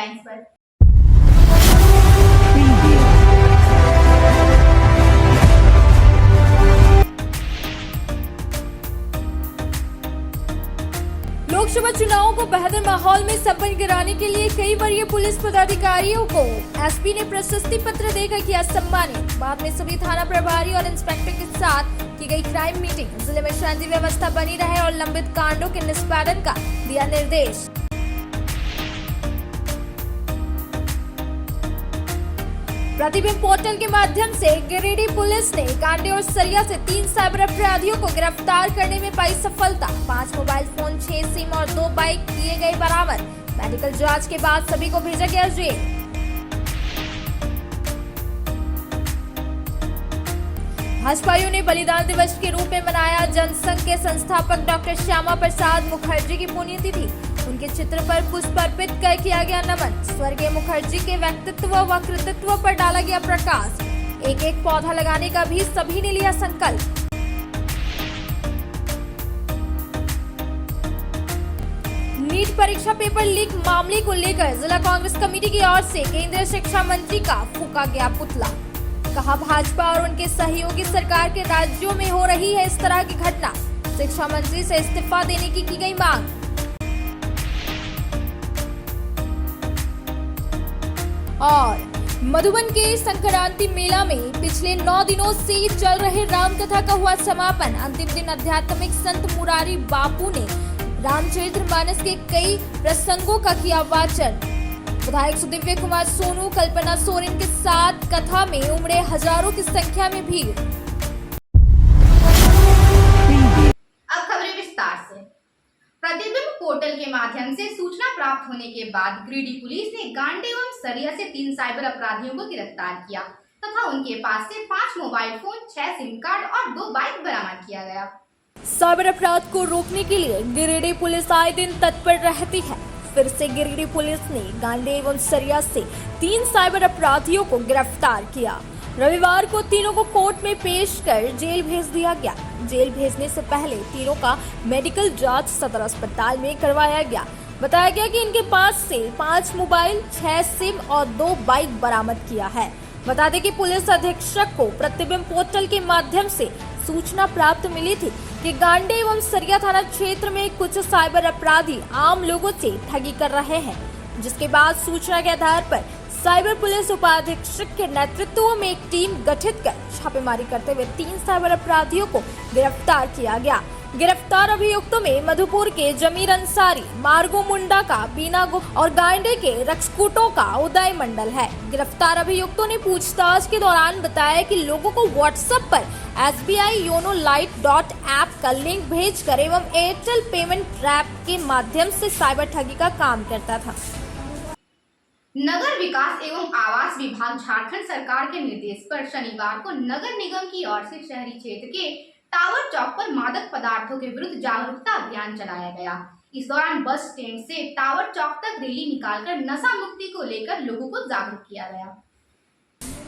Headlines पर। लोकसभा चुनावों को बेहतर माहौल में संपन्न कराने के लिए कई वरीय पुलिस पदाधिकारियों को एसपी ने प्रशस्ति पत्र देकर किया सम्मानित। बाद में सभी थाना प्रभारी और इंस्पेक्टर के साथ की गई क्राइम मीटिंग। जिले में शांति व्यवस्था बनी रहे और लंबित कांडों के निष्पादन का दिया निर्देश। प्रतिबिंब पोर्टल के माध्यम से गिरिडीह पुलिस ने कांडे और सरिया से 3 साइबर अपराधियों को गिरफ्तार करने में पाई सफलता। 5 मोबाइल फोन, 6 सिम और 2 बाइक किए गए बरामद। मेडिकल जांच के बाद सभी को भेजा गया जेल। भाजपाइयों ने बलिदान दिवस के रूप में मनाया जनसंघ के संस्थापक डॉक्टर श्यामा प्रसाद मुखर्जी की पुण्यतिथि। उनके चित्र पर पुष्प अर्पित कर किया गया नमन। स्वर्गीय मुखर्जी के व्यक्तित्व व कृतित्व पर डाला गया प्रकाश। एक एक पौधा लगाने का भी सभी ने लिया संकल्प। नीट परीक्षा पेपर लीक मामले को लेकर जिला कांग्रेस कमेटी की ओर से केंद्रीय शिक्षा मंत्री का फूका गया पुतला। कहा, भाजपा और उनके सहयोगी सरकार के राज्यों में हो रही है इस तरह की घटना। शिक्षा मंत्री से इस्तीफा देने की गई मांग। और मधुबन के संक्रांति मेला में पिछले 9 दिनों से चल रहे रामकथा का हुआ समापन। अंतिम दिन आध्यात्मिक संत मुरारी बापू ने रामचरितमानस के कई प्रसंगों का किया वाचन। विधायक सुदिव्य कुमार सोनू, कल्पना सोरेन के साथ कथा में उमड़े हजारों की संख्या में भीड़। अब खबरें विस्तार से। प्रतिबिंब पोर्टल के माध्यम से सूचना प्राप्त होने के बाद गिरिडीह पुलिस ने गांडे एवं सरिया से 3 साइबर अपराधियों को गिरफ्तार किया तथा उनके पास से 5 मोबाइल फोन, 6 सिम कार्ड और 2 बाइक बरामद किया गया। साइबर अपराध को रोकने के लिए गिरिडीह पुलिस आए दिन तत्पर रहती है। फिर से गिरिडीह पुलिस ने गांडे एवं सरिया से 3 साइबर अपराधियों को गिरफ्तार किया। रविवार को तीनों को कोर्ट में पेश कर जेल भेज दिया गया। जेल भेजने से पहले तीनों का मेडिकल जांच सदर अस्पताल में करवाया गया। बताया गया कि इनके पास से 5 मोबाइल, 6 सिम और 2 बाइक बरामद किया है। बता दें कि पुलिस अधीक्षक को प्रतिबिंब पोर्टल के माध्यम से सूचना प्राप्त मिली थी कि गांडे एवं सरिया थाना क्षेत्र में कुछ साइबर अपराधी आम लोगों से ठगी कर रहे हैं, जिसके बाद सूचना के आधार पर साइबर पुलिस उपाधीक्षक के नेतृत्व में एक टीम गठित कर छापेमारी करते हुए 3 साइबर अपराधियों को गिरफ्तार किया गया। गिरफ्तार अभियुक्तों में मधुपुर के जमीर अंसारी, मार्गो मुंडा का बीना गुप्ता और गांडे के रक्सकुटों का उदय मंडल है। गिरफ्तार अभियुक्तों ने पूछताछ के दौरान बताया कि लोगों को व्हाट्सएप पर SBI योनो लाइट ऐप का लिंक भेजकर एवं एयरटेल पेमेंट ऐप के माध्यम से साइबर ठगी का काम करता था। नगर विकास एवं आवास विभाग झारखंड सरकार के निर्देश पर शनिवार को नगर निगम की ओर से शहरी क्षेत्र के टावर चौक पर मादक पदार्थों के विरुद्ध जागरूकता अभियान चलाया गया। इस दौरान बस स्टैंड से टावर चौक तक रैली निकालकर नशा मुक्ति को लेकर लोगों को जागरूक किया गया।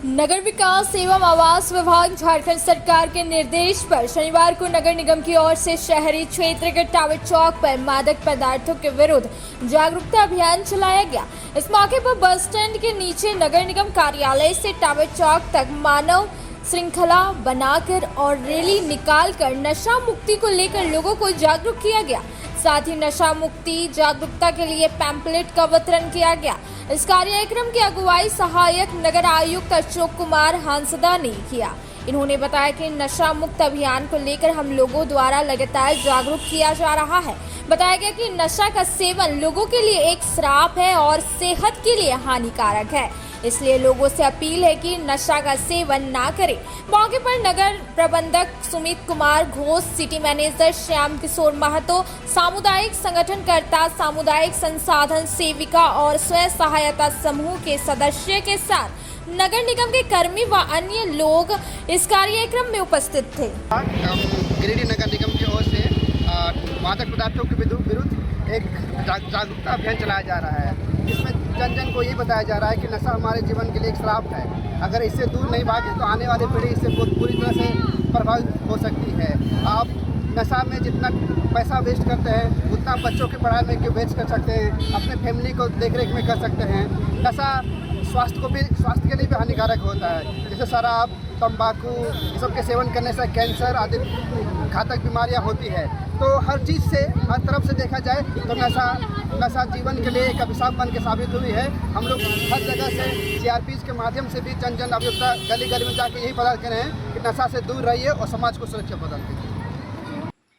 नगर विकास एवं आवास विभाग झारखंड सरकार के निर्देश पर शनिवार को नगर निगम की ओर से शहरी क्षेत्र के टावर चौक पर मादक पदार्थों के विरुद्ध जागरूकता अभियान चलाया गया। इस मौके पर बस स्टैंड के नीचे नगर निगम कार्यालय से टावर चौक तक मानव श्रृंखला बनाकर और रैली निकालकर नशा मुक्ति को लेकर लोगों को जागरूक किया गया। साथ ही नशा मुक्ति जागरूकता के लिए पैम्पलेट का वितरण किया गया। इस कार्यक्रम की अगुवाई सहायक नगर आयुक्त अशोक कुमार हांसदा ने किया। इन्होंने बताया कि नशा मुक्त अभियान को लेकर हम लोगों द्वारा लगातार जागरूक किया जा रहा है। बताया गया कि नशा का सेवन लोगों के लिए एक श्राप है और सेहत के लिए हानिकारक है, इसलिए लोगों से अपील है कि नशा का सेवन ना करें। मौके पर नगर प्रबंधक सुमित कुमार घोष, सिटी मैनेजर श्याम किशोर महतो, सामुदायिक संगठनकर्ता, सामुदायिक संसाधन सेविका और स्वयं सहायता समूह के सदस्य के साथ नगर निगम के कर्मी व अन्य लोग इस कार्यक्रम में उपस्थित थे। गिरिडीह नगर निगम की ओर से मादक पदार्थों के विरुद्ध एक जागरूकता अभियान चलाया जा रहा है। इसमें जन जन को ये बताया जा रहा है कि नशा हमारे जीवन के लिए एक श्राप है। अगर इससे दूर नहीं भागे तो आने वाली पीढ़ी इससे बहुत बुरी तरह से प्रभावित हो सकती है। आप नशा में जितना पैसा वेस्ट करते हैं अपना बच्चों की पढ़ाई में वेस्ट कर सकते हैं, अपने फैमिली को देख रेख में कर सकते हैं। नशा स्वास्थ्य के लिए भी हानिकारक होता है, जैसे शराब, तंबाकू, ये सब के सेवन करने से कैंसर आदि घातक बीमारियां होती है। तो हर चीज़ से, हर तरफ से देखा जाए तो नशा जीवन के लिए एक अभिशाप बन के साबित हुई है। हम लोग हर जगह से CRPs के माध्यम से भी जन अभियोक्ता गली गली में जाके यही पता कर रहे हैं कि नशा से दूर रहिए और समाज को सुरक्षित प्रदान कीजिए।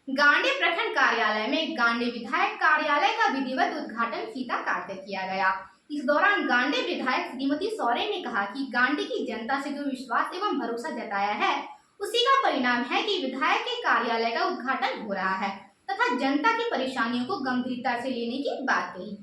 गांडे प्रखंड कार्यालय में गांडे विधायक कार्यालय का विधिवत उद्घाटन फीता काट कर किया गया। इस दौरान गांडे विधायक श्रीमती सोरेन ने कहा कि गांडे की जनता से जो विश्वास एवं भरोसा जताया है, उसी का परिणाम है कि विधायक के कार्यालय का उद्घाटन हो रहा है तथा जनता की परेशानियों को गंभीरता से लेने की बात कही।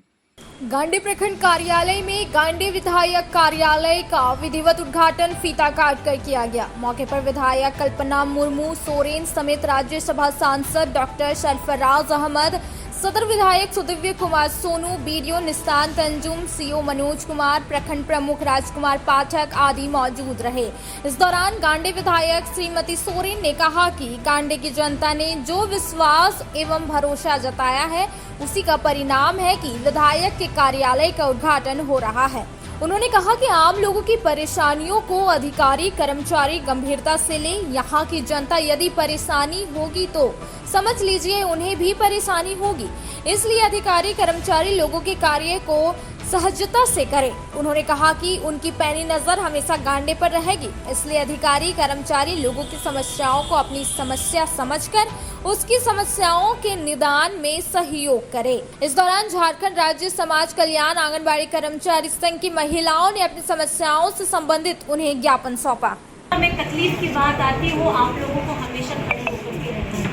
गांडे प्रखंड कार्यालय में गांडे विधायक कार्यालय का विधिवत उद्घाटन फीता काट कर किया गया। मौके पर विधायक कल्पना मुर्मू सोरेन समेत राज्यसभा सांसद डॉक्टर सरफराज अहमद, सदर विधायक सुदिव्य कुमार सोनू, बीडीओ निस्तान तंजुम, सीओ मनोज कुमार, प्रखंड प्रमुख राजकुमार पाठक आदि मौजूद रहे। इस दौरान गांडे विधायक श्रीमती सोरेन ने कहा कि गांडे की जनता ने जो विश्वास एवं भरोसा जताया है, उसी का परिणाम है कि विधायक के कार्यालय का उद्घाटन हो रहा है। उन्होंने कहा कि आम लोगों की परेशानियों को अधिकारी कर्मचारी गंभीरता से लें। यहाँ की जनता यदि परेशानी होगी तो समझ लीजिए उन्हें भी परेशानी होगी, इसलिए अधिकारी कर्मचारी लोगों के कार्य को सहजता से करें। उन्होंने कहा कि उनकी पैनी नजर हमेशा गांडे पर रहेगी, इसलिए अधिकारी कर्मचारी लोगों की समस्याओं को अपनी समस्या समझकर उसकी समस्याओं के निदान में सहयोग करे। इस दौरान झारखंड राज्य समाज कल्याण आंगनबाड़ी कर्मचारी संघ की महिलाओं ने अपनी समस्याओं से संबंधित उन्हें ज्ञापन सौंपा। हमें तकलीफ की बात आती है, वो आप लोगों को हमेशा खड़े होकर के रहना है।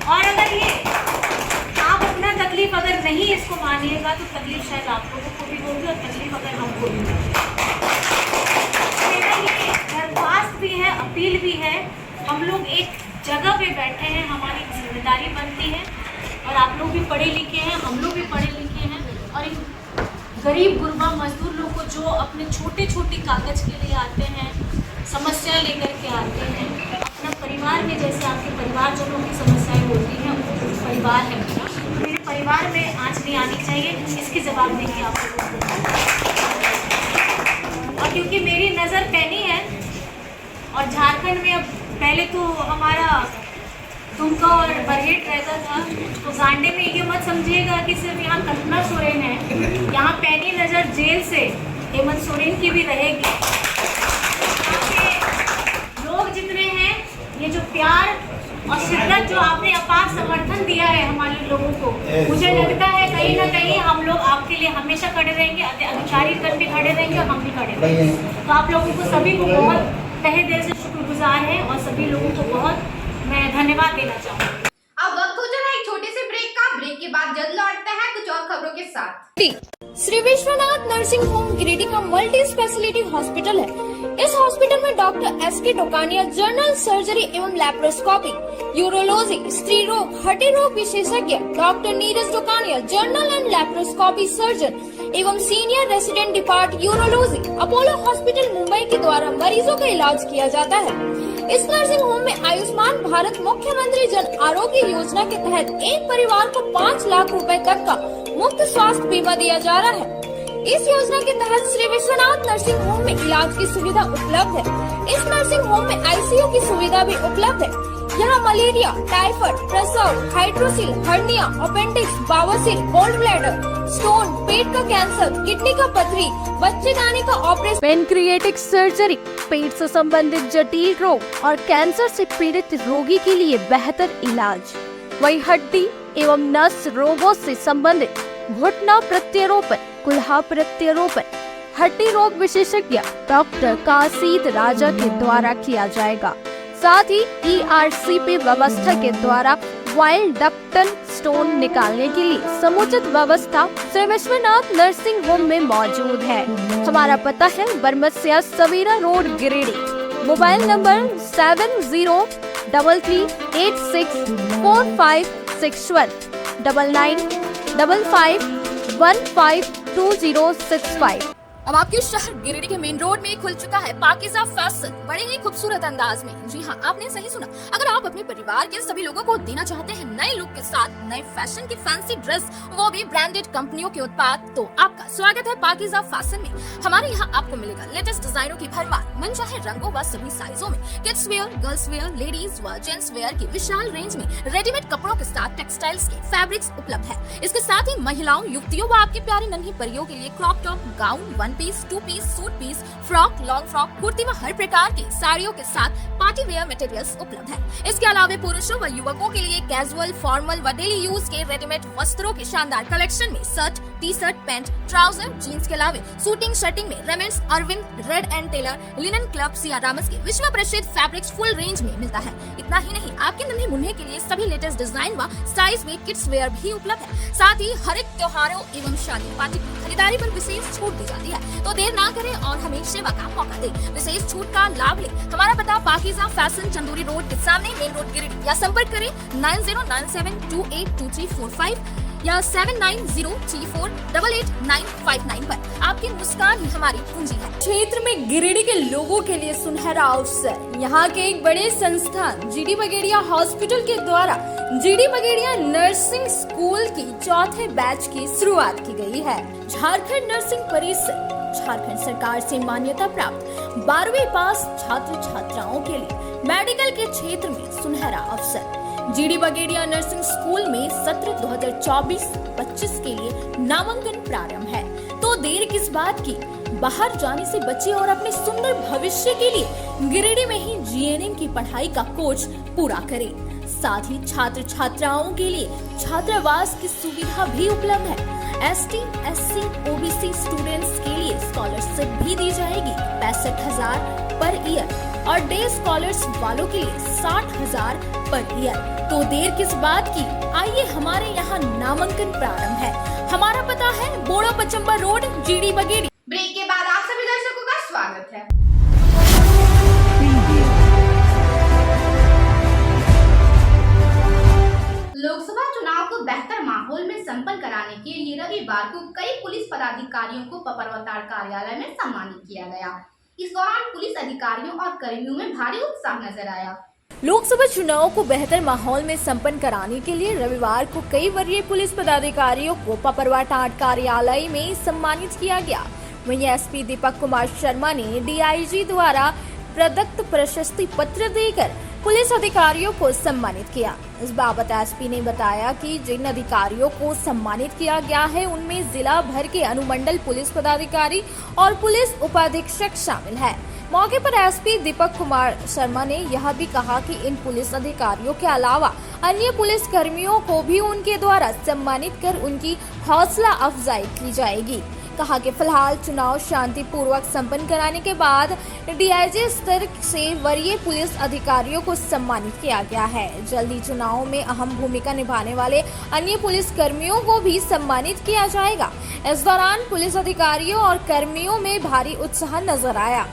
और अगर ये आप अपना तकलीफ अगर नहीं इसको मानिएगा तो तकलीफ शायद आप लोगों को भी होगी और तकलीफ अगर हमको भी होगी। मेरा ये दरख्वास्त भी है, अपील भी है। हम लोग एक जगह पे बैठे हैं, हमारी जिम्मेदारी बनती है और आप लोग भी पढ़े लिखे हैं, हम लोग भी पढ़े लिखे हैं। और इन गरीब गुरबा मजदूर लोग को जो अपने छोटे छोटे कागज के लिए आते हैं, समस्या लेकर के आते हैं, अपना परिवार में जैसे आपके परिवारजनों की समस्याएं होती हैं, परिवार है मेरे परिवार में आँच नहीं आनी चाहिए, इसकी जवाबदेही आप लोगों को। और क्योंकि मेरी नज़र पैनी है और झारखंड में अब पहले तो हमारा दुमका और बरहेट रहता था, तो गांडे में ये मत समझिएगा कि सिर्फ यहाँ कल्पना सोरेन है, यहाँ पैनी नज़र जेल से हेमंत सोरेन की भी रहेगी। लोग जितने हैं, ये जो प्यार और शिद्दत जो आपने अपार समर्थन दिया है हमारे लोगों को, मुझे लगता है कहीं ना कहीं हम लोग आपके लिए हमेशा खड़े रहेंगे, अधिकारी गण भी खड़े रहेंगे और हम भी खड़े रहेंगे। तो आप लोगों को सभी को बहुत तहे दिल से शुक्रगुजार है और सभी लोगों को बहुत मैं धन्यवाद देना चाहूँगी। अब वक्त हो चला एक छोटे से ब्रेक का। ब्रेक के बाद जल्द लौटते हैं कुछ और खबरों के साथ। श्री विश्वनाथ नर्सिंग होम गिरिडीह का मल्टी स्पेशलिटी हॉस्पिटल है। इस हॉस्पिटल में doctor SK Tokania general surgery एवं लैप्रोस्कोपी, यूरोलॉजी, स्त्री रोग, हड्डी रोग विशेषज्ञ, doctor Neeraj Tokania general and laparoscopy surgeon एवं senior resident depart urology, Apollo hospital Mumbai के द्वारा मरीजों का इलाज किया जाता है। इस नर्सिंग होम में आयुष्मान भारत मुख्यमंत्री जन आरोग्य योजना के तहत एक परिवार को 5 लाख रुपए तक का मुफ्त स्वास्थ्य बीमा दिया जा रहा है। इस योजना के तहत श्री विश्वनाथ नर्सिंग होम में इलाज की सुविधा उपलब्ध है। इस नर्सिंग होम में ICU की सुविधा भी उपलब्ध है। यहाँ मलेरिया, टाइफाइड, प्रसव, हाइड्रोसिल, हर्निया, अपेंडिक्स, बावसील, गोल्ड ब्लैडर, स्टोन, पेट का कैंसर, किडनी का पथरी, बच्चेदानी का ऑपरेशन, पेनक्रिएटिक सर्जरी, पेट से संबंधित जटिल रोग और कैंसर से पीड़ित रोगी के लिए बेहतर इलाज। वही हड्डी एवं नस रोगों से संबंधित घुटना प्रत्यारोपण, कुल्हा प्रत्यारोपण, हड्डी रोग विशेषज्ञ डॉक्टर काशीद राजा के द्वारा किया जाएगा। साथ ही ERCP व्यवस्था के द्वारा वाइल्ड डक्टन स्टोन निकालने के लिए समुचित व्यवस्था श्री विश्वनाथ नर्सिंग होम में मौजूद है। हमारा पता है Baramsia Savera road Giridih. Mobile number 7033864561 9955152065। अब आपके शहर गिरिडीह के मेन रोड में खुल चुका है पाकीज़ा फैशन बड़े ही खूबसूरत अंदाज में। जी हाँ, आपने सही सुना। अगर आप अपने परिवार के सभी लोगों को देना चाहते हैं नए लुक के साथ नए फैशन की फैंसी ड्रेस, वो भी ब्रांडेड कंपनियों के उत्पाद, तो आपका स्वागत है पाकीज़ा फैशन में। हमारे यहाँ आपको मिलेगा लेटेस्ट डिजाइनों की भरमार, मनचाहे रंगों व सभी साइजों में, kids wear, girls wear, ladies व जेंट्स वेयर की विशाल रेंज में रेडीमेड कपड़ों के साथ टेक्सटाइल्स के फैब्रिक्स उपलब्ध है। इसके साथ ही महिलाओं, युवतियों व आपकी प्यारी नन्ही परियों के लिए crop top, gown, one piece, two piece, suit piece, frock, long frock, kurti व हर प्रकार की साड़ियों के साथ पार्टी वेयर मटेरियल्स उपलब्ध है। इसके अलावा पुरुषों व युवकों के लिए कैजुअल, फॉर्मल व डेली यूज के रेडीमेड वस्त्रों के शानदार कलेक्शन में shirt, T shirt, pant, trouser, jeans के अलावा शूटिंग शर्टिंग में Raymonds, Arvind, Red and Taylor, linen Club, Siyarams के विश्व प्रसिद्ध फैब्रिक्स फुल रेंज में मिलता है। इतना ही नहीं, आपके नन्हे मुन्ने के लिए सभी लेटेस्ट डिजाइन व साइज में किड्स वेयर भी उपलब्ध है। साथ ही हर एक त्योहारों एवं शादी पार्टी की खरीदारी पर विशेष छूट दी जाती है। तो देर ना करें और हमें सेवा का मौका दे, विशेष छूट का लाभ ले। हमारा पता पाकीज़ा फैशन, चंदूरी रोड के सामने, मेन रोड, गिरिडीह, या संपर्क करें 9097282345 या 7903488959 पर। आपकी मुस्कान ही हमारी पूंजी है। क्षेत्र में गिरिडीह के लोगों के लिए सुनहरा अवसर। यहाँ के एक बड़े संस्थान जीडी बगेड़िया हॉस्पिटल के द्वारा जीडी बगेड़िया नर्सिंग स्कूल की चौथे बैच की शुरुआत की गई है। झारखंड नर्सिंग परिषद झारखंड सरकार से मान्यता प्राप्त 12वीं पास छात्र छात्राओं के लिए मेडिकल के क्षेत्र में सुनहरा अवसर। जीडी बगेड़िया नर्सिंग स्कूल में सत्र 2024-25 के लिए नामांकन प्रारंभ है। तो देर किस बात की, बाहर जाने से बचे और अपने सुंदर भविष्य के लिए गिरिडीह में ही जीएनएम की पढ़ाई का कोर्स पूरा करें। साथ ही छात्र छात्राओं के लिए छात्रावास की सुविधा भी उपलब्ध है। ST, SC, OBC स्टूडेंट्स के लिए स्कॉलरशिप भी दी जाएगी 65,000 पर ईयर और डे स्कॉलर्स वालों के लिए 60,000 पर ईयर। तो देर किस बात की, आइए हमारे यहाँ नामांकन प्रारंभ है। हमारा पता है बोड़ा पचम्बा रोड, जीडी बगेड़ी। ब्रेक के बाद आप सभी दर्शकों का स्वागत है। लोकसभा चुनाव को बेहतर माहौल में संपन्न कराने के लिए रविवार को कई पुलिस पदाधिकारियों को पपरवतार कार्यालय में सम्मानित किया गया। इस दौरान पुलिस अधिकारियों और कर्मियों में भारी उत्साह नजर आया। लोकसभा चुनाव को बेहतर माहौल में संपन्न कराने के लिए रविवार को कई वरीय पुलिस पदाधिकारियों को पपरवतार कार्यालय में सम्मानित किया गया। वहीं एसपी दीपक कुमार शर्मा ने डीआईजी द्वारा प्रदत्त प्रशस्ति पत्र देकर पुलिस अधिकारियों को सम्मानित किया। इस बाबत एसपी ने बताया कि जिन अधिकारियों को सम्मानित किया गया है उनमें जिला भर के अनुमंडल पुलिस पदाधिकारी और पुलिस उपाधीक्षक शामिल है। मौके पर एसपी दीपक कुमार शर्मा ने यह भी कहा कि इन पुलिस अधिकारियों के अलावा अन्य पुलिस कर्मियों को भी उनके द्वारा सम्मानित कर उनकी हौसला अफजाई की जाएगी। कहा कि फिलहाल चुनाव शांतिपूर्वक संपन्न कराने के बाद डीआईजी स्तर से वरीय पुलिस अधिकारियों को सम्मानित किया गया है। जल्दी चुनाव में अहम भूमिका निभाने वाले अन्य पुलिस कर्मियों को भी सम्मानित किया जाएगा। इस दौरान पुलिस अधिकारियों और कर्मियों में भारी उत्साह नजर आया।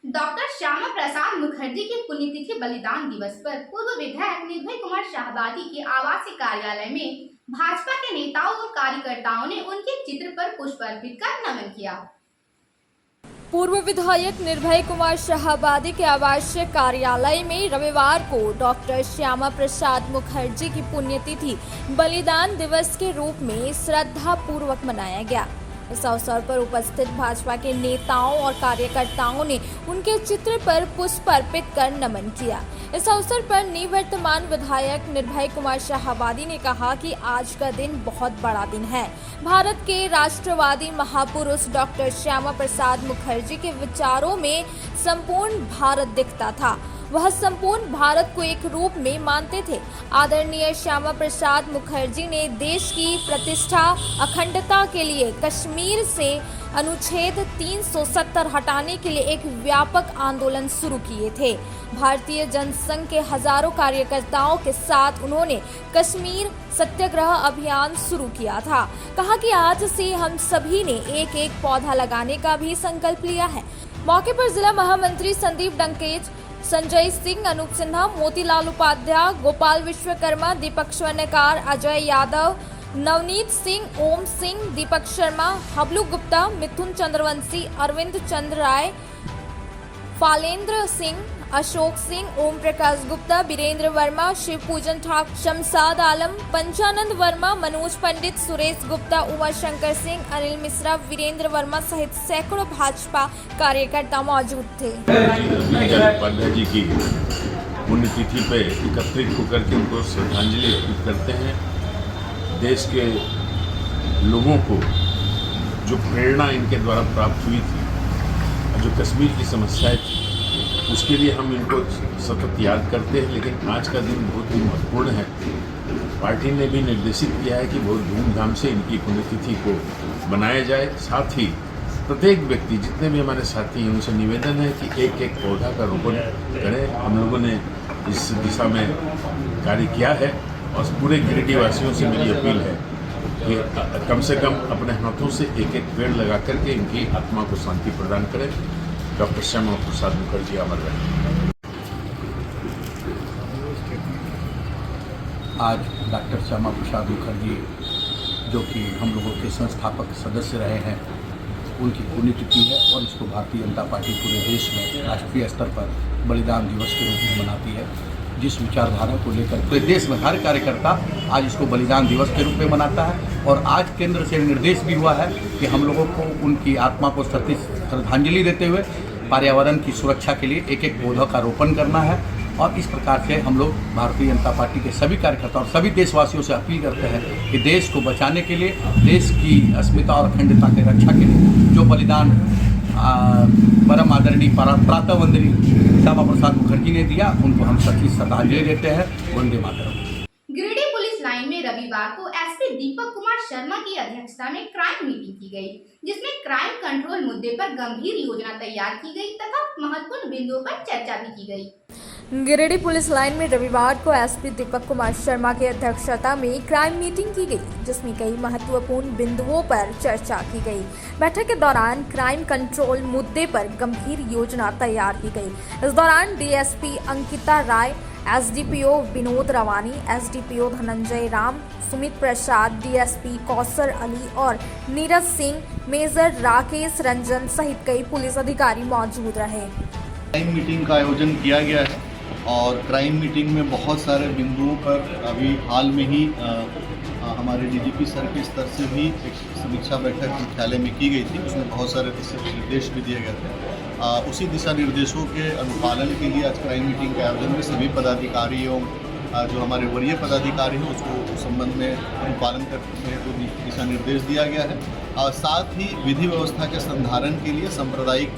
डॉक्टर श्यामा प्रसाद मुखर्जी की पुण्यतिथि बलिदान दिवस पर पूर्व विधायक निर्भय कुमार शाहबादी के आवासीय कार्यालय में भाजपा के नेताओं और कार्यकर्ताओं ने उनके चित्र पर पुष्प अर्पित कर नमन किया। पूर्व विधायक निर्भय कुमार शाहबादी के आवासीय कार्यालय में रविवार को डॉक्टर श्यामा प्रसाद मुखर्जी की पुण्यतिथि बलिदान दिवस के रूप में श्रद्धा पूर्वक मनाया गया। इस अवसर पर उपस्थित भाजपा के नेताओं और कार्यकर्ताओं ने उनके चित्र पर पुष्प अर्पित कर नमन किया। इस अवसर पर निवर्तमान विधायक निर्भय कुमार शाहबादी ने कहा कि आज का दिन बहुत बड़ा दिन है। भारत के राष्ट्रवादी महापुरुष डॉक्टर श्यामा प्रसाद मुखर्जी के विचारों में संपूर्ण भारत दिखता था। वह संपूर्ण भारत को एक रूप में मानते थे। आदरणीय श्यामा प्रसाद मुखर्जी ने देश की प्रतिष्ठा अखंडता के लिए कश्मीर से अनुच्छेद 370 हटाने के लिए एक व्यापक आंदोलन शुरू किए थे। भारतीय जनसंघ के हजारों कार्यकर्ताओं के साथ उन्होंने कश्मीर सत्याग्रह अभियान शुरू किया था। कहा कि आज से हम सभी ने एक एक पौधा लगाने का भी संकल्प लिया है। मौके पर जिला महामंत्री संदीप डंकेज, संजय सिंह, अनूप सिन्हा, मोतीलाल उपाध्याय, गोपाल विश्वकर्मा, दीपक स्वर्णकार, अजय यादव, नवनीत सिंह, ओम सिंह, दीपक शर्मा, हबलू गुप्ता, मिथुन चंद्रवंशी, अरविंद चंद्र राय, फालेंद्र सिंह, अशोक सिंह, ओम प्रकाश गुप्ता, वीरेंद्र वर्मा, शिव पूजन ठाकुर, शमशाद आलम, पंचानंद वर्मा, मनोज पंडित, सुरेश गुप्ता, उमा शंकर सिंह, अनिल मिश्रा, वीरेंद्र वर्मा सहित सैकड़ों भाजपा कार्यकर्ता मौजूद थे। उपाध्याय जी की पुण्यतिथि पे एकत्रित होकर के उनको श्रद्धांजलि अर्पित करते हैं। देश के लोगों को जो प्रेरणा इनके द्वारा प्राप्त हुई थी, जो कश्मीर की समस्याएं थी, उसके लिए हम इनको सतत याद करते हैं। लेकिन आज का दिन बहुत ही महत्वपूर्ण है। पार्टी ने भी निर्देशित किया है कि बहुत धूमधाम से इनकी पुण्यतिथि को मनाया जाए। साथ ही प्रत्येक व्यक्ति, जितने भी हमारे साथी हैं, उनसे निवेदन है कि एक एक पौधा का रोपण करें। हम लोगों ने इस दिशा में कार्य किया है और पूरे गिरिडीह वासियों से मेरी अपील है कि कम से कम अपने हाथों से एक एक पेड़ लगा करके इनकी आत्मा को शांति प्रदान करें। डॉक्टर श्यामा प्रसाद मुखर्जी अमर रहे। आज डॉक्टर श्यामा प्रसाद मुखर्जी, जो कि हम लोगों के संस्थापक सदस्य रहे हैं, उनकी पुण्यतिथि है और इसको भारतीय जनता पार्टी पूरे देश में राष्ट्रीय स्तर पर बलिदान दिवस के रूप में मनाती है। जिस विचारधारा को लेकर पूरे देश में हर कार्यकर्ता आज इसको बलिदान दिवस के रूप में मनाता है। और आज केंद्र से निर्देश भी हुआ है कि हम लोगों को उनकी आत्मा को सत्य श्रद्धांजलि देते हुए पर्यावरण की सुरक्षा के लिए एक एक पौधा का रोपण करना है। और इस प्रकार से हम लोग भारतीय जनता पार्टी के सभी कार्यकर्ता और सभी देशवासियों से अपील करते हैं कि देश को बचाने के लिए, देश की अस्मिता और अखंडता की रक्षा के लिए जो बलिदान परम आदरणीय प्रातः वंदनीय श्यामा प्रसाद मुखर्जी ने दिया, उनको हम सच्ची श्रद्धांजलि देते हैं। वंदे मातरम। गिरिडीह पुलिस लाइन में रविवार को एसपी दीपक कुमार शर्मा की अध्यक्षता में क्राइम मीटिंग की गई, जिसमें क्राइम कंट्रोल मुद्दे पर गंभीर योजना तैयार की गई तथा महत्वपूर्ण बिंदुओं पर चर्चा भी की गई। गिरिडीह पुलिस लाइन में रविवार को एसपी दीपक कुमार शर्मा की अध्यक्षता में क्राइम मीटिंग की गई, जिसमें कई महत्वपूर्ण बिंदुओं पर चर्चा की गई। बैठक के दौरान क्राइम कंट्रोल मुद्दे पर गंभीर योजना तैयार की गई। इस दौरान डीएसपी अंकिता राय, एसडीपीओ विनोद रवानी, एसडीपीओ धनंजय राम, सुमित प्रसाद, डीएसपी कौसर अली और नीरज सिंह, मेजर राकेश रंजन सहित कई पुलिस अधिकारी मौजूद रहे। क्राइम मीटिंग का आयोजन किया गया है और क्राइम मीटिंग में बहुत सारे बिंदुओं पर अभी हाल में ही हमारे डीजीपी सर के स्तर से भी एक समीक्षा बैठक मुख्यालय में की गई थी। उसमें बहुत सारे निर्देश भी दिए गए थे। उसी दिशा निर्देशों के अनुपालन के लिए आज क्राइम मीटिंग के आयोजन में सभी पदाधिकारियों, जो हमारे वरीय पदाधिकारी हैं, उसको उस संबंध में अनुपालन करने को दिशा निर्देश दिया गया है। साथ ही विधि व्यवस्था के संधारण के लिए सांप्रदायिक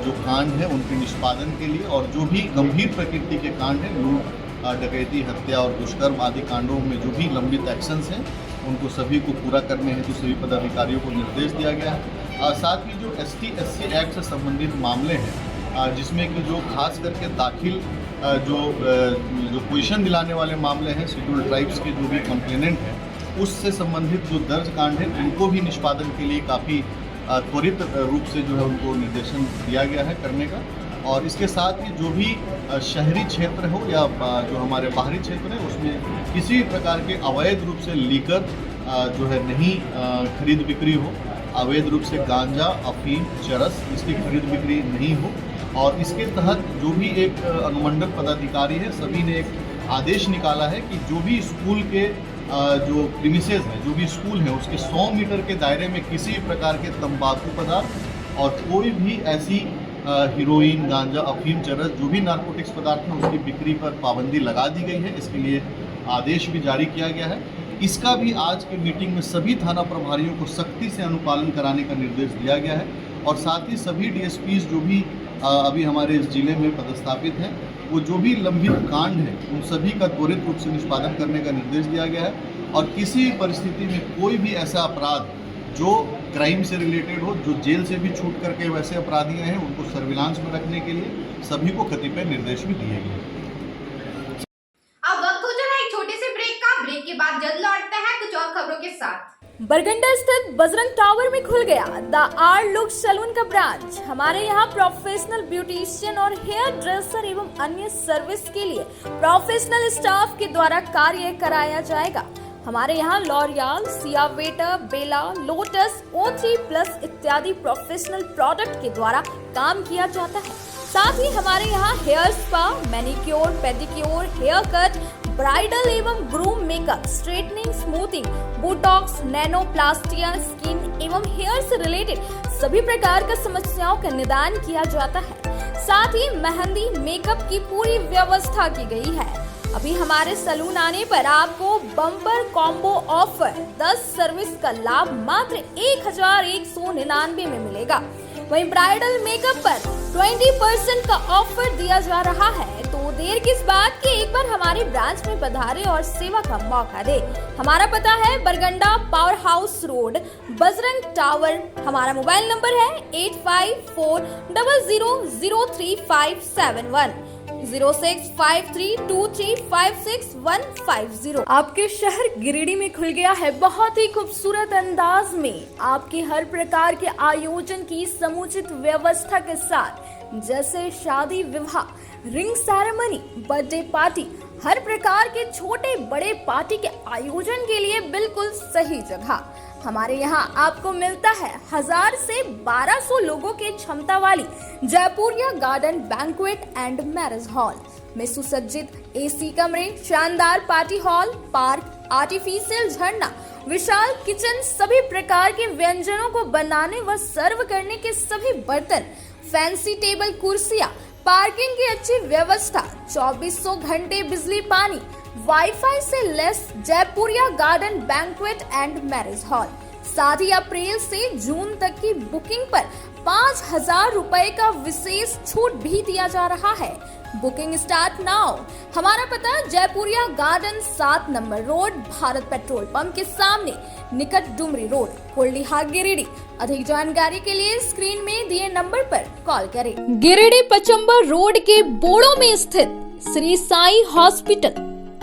जो कांड है उनके निष्पादन के लिए और जो भी गंभीर प्रकृति के कांड हैं, लूट, डकैती, हत्या और दुष्कर्म आदि कांडों में जो भी लंबित एक्शंस हैं, उनको सभी को पूरा करने हेतु सभी पदाधिकारियों को निर्देश दिया गया है। साथ ही जो ST/SC एक्ट से संबंधित मामले हैं, जिसमें कि जो खास करके दाखिल जो पोजीशन दिलाने वाले मामले हैं, शेड्यूल्ड ट्राइब्स के जो भी कंप्लेनेंट हैं, उससे संबंधित जो दर्ज कांड हैं, उनको भी निष्पादन के लिए काफ़ी त्वरित रूप से जो है उनको निर्देशन दिया गया है करने का। और इसके साथ ही जो भी शहरी क्षेत्र हो या जो हमारे बाहरी क्षेत्र है, उसमें किसी प्रकार के अवैध रूप से लीकर जो है नहीं खरीद बिक्री हो, अवैध रूप से गांजा, अफीम, चरस, इसकी खरीद बिक्री नहीं हो। और इसके तहत जो भी एक अनुमंडल पदाधिकारी है, सभी ने एक आदेश निकाला है कि जो भी स्कूल के जो प्रीमिसेस हैं, जो भी स्कूल है, उसके 100 मीटर के दायरे में किसी भी प्रकार के तंबाकू पदार्थ और कोई भी ऐसी हीरोइन, गांजा, अफीम, चरस, जो भी नारकोटिक्स पदार्थ हैं, उसकी बिक्री पर पाबंदी लगा दी गई है। इसके लिए आदेश भी जारी किया गया है। इसका भी आज की मीटिंग में सभी थाना प्रभारियों को सख्ती से अनुपालन कराने का निर्देश दिया गया है। और साथ ही सभी DSPs जो भी अभी हमारे इस जिले में पदस्थापित हैं, वो जो भी लंबित कांड है, उन सभी का त्वरित रूप से निष्पादन करने का निर्देश दिया गया है। और किसी भी परिस्थिति में कोई भी ऐसा अपराध जो क्राइम से रिलेटेड हो, जो जेल से भी छूट करके वैसे अपराधी हैं, उनको सर्विलांस में रखने के लिए सभी को कतिपय निर्देश भी दिए गए। अब वक्त हो चला एक छोटे से ब्रेक का। ब्रेक के बाद जल्द लौटते हैं कुछ और खबरों के साथ। बरगंडा स्थित बजरंग टावर में खुल गया द आर लुक सैलून का ब्रांच। हमारे यहाँ प्रोफेशनल ब्यूटिशियन और हेयर ड्रेसर एवं अन्य सर्विस के लिए प्रोफेशनल स्टाफ के द्वारा कार्य कराया जाएगा। हमारे यहाँ लॉरियल, सियावेटर, बेला, लोटस, O3+ इत्यादि प्रोफेशनल प्रोडक्ट के द्वारा काम किया जाता है। साथ ही हमारे यहाँ hair spa, manicure, pedicure, hair cut, bridal एवं groom makeup, straightening, smoothing, Botox, nanoplastia, skin एवं हेयर से रिलेटेड सभी प्रकार का समस्याओं का निदान किया जाता है। साथ ही मेहंदी, मेकअप की पूरी व्यवस्था की गई है। अभी हमारे सैलून आने पर आपको बम्पर कॉम्बो ऑफर 10 सर्विस का लाभ मात्र 1199 में मिलेगा। वहीं ब्राइडल मेकअप पर 20% का ऑफर दिया जा रहा है। तो देर किस बात की, एक बार हमारे ब्रांच में पधारे और सेवा का मौका दे। हमारा पता है Barganda power house road, Bajrang tower. हमारा मोबाइल नंबर है 8540003571 0653235650। आपके शहर गिरिडीह में खुल गया है बहुत ही खूबसूरत अंदाज में आपके हर प्रकार के आयोजन की समुचित व्यवस्था के साथ, जैसे शादी, विवाह, रिंग सेरेमनी, बर्थडे पार्टी, हर प्रकार के छोटे बड़े पार्टी के आयोजन के लिए बिल्कुल सही जगह। हमारे यहाँ आपको मिलता है 1000 से 1200 लोगों के क्षमता वाली Jaipuria garden banquet and marriage hall में सुसज्जित AC कमरे, शानदार पार्टी हॉल, पार्क, आर्टिफिशियल झरना, विशाल किचन, सभी प्रकार के व्यंजनों को बनाने व सर्व करने के सभी बर्तन, फैंसी टेबल, कुर्सियां, पार्किंग की अच्छी व्यवस्था, 2400 घंटे बिजली पानी, वाईफाई से less Jaipuria garden banquet and marriage hall. साथ ही अप्रैल से जून तक की बुकिंग पर 5000 रुपए का विशेष छूट भी दिया जा रहा है। Booking start now. हमारा पता Jaipuria garden 7 number road, Bharat petrol pump के सामने, निकट डुमरी रोड, कोल्डीहा, गिरिडीह। अधिक जानकारी के लिए स्क्रीन में दिए नंबर पर कॉल करें। गिरिडीह पचम्बर रोड के बोड़ो में स्थित श्री साई हॉस्पिटल।